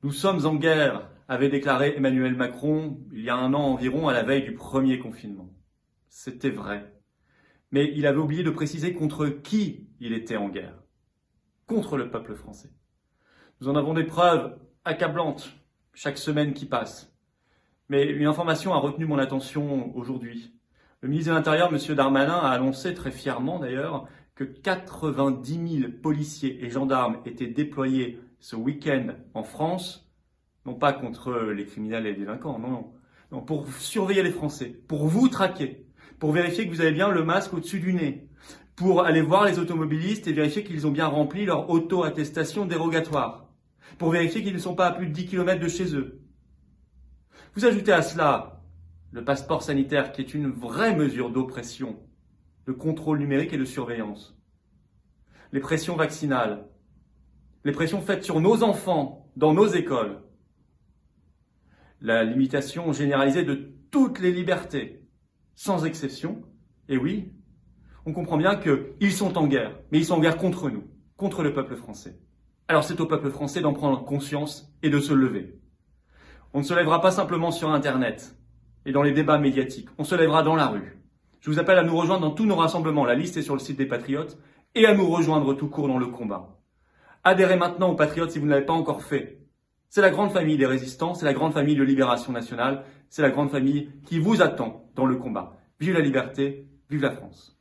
Nous sommes en guerre, avait déclaré Emmanuel Macron il y a un an environ à la veille du premier confinement. C'était vrai. Mais il avait oublié de préciser contre qui il était en guerre. Contre le peuple français. Nous en avons des preuves accablantes chaque semaine qui passe. Mais une information a retenu mon attention aujourd'hui. Le ministre de l'Intérieur, M. Darmanin, a annoncé très fièrement d'ailleurs que 90 000 policiers et gendarmes étaient déployés ce week-end en France, non pas contre les criminels et les délinquants, non, pour surveiller les Français, pour vous traquer, pour vérifier que vous avez bien le masque au-dessus du nez, pour aller voir les automobilistes et vérifier qu'ils ont bien rempli leur auto-attestation dérogatoire, pour vérifier qu'ils ne sont pas à plus de 10 km de chez eux. Vous ajoutez à cela le passeport sanitaire qui est une vraie mesure d'oppression, de contrôle numérique et de surveillance. Les pressions vaccinales, les pressions faites sur nos enfants dans nos écoles, la limitation généralisée de toutes les libertés, sans exception. Et oui, on comprend bien qu'ils sont en guerre, mais ils sont en guerre contre nous, contre le peuple français. Alors c'est au peuple français d'en prendre conscience et de se lever. On ne se lèvera pas simplement sur Internet et dans les débats médiatiques, on se lèvera dans la rue. Je vous appelle à nous rejoindre dans tous nos rassemblements, la liste est sur le site des Patriotes, et à nous rejoindre tout court dans le combat. Adhérez maintenant aux Patriotes si vous ne l'avez pas encore fait. C'est la grande famille des résistants, c'est la grande famille de Libération Nationale, c'est la grande famille qui vous attend dans le combat. Vive la liberté, vive la France.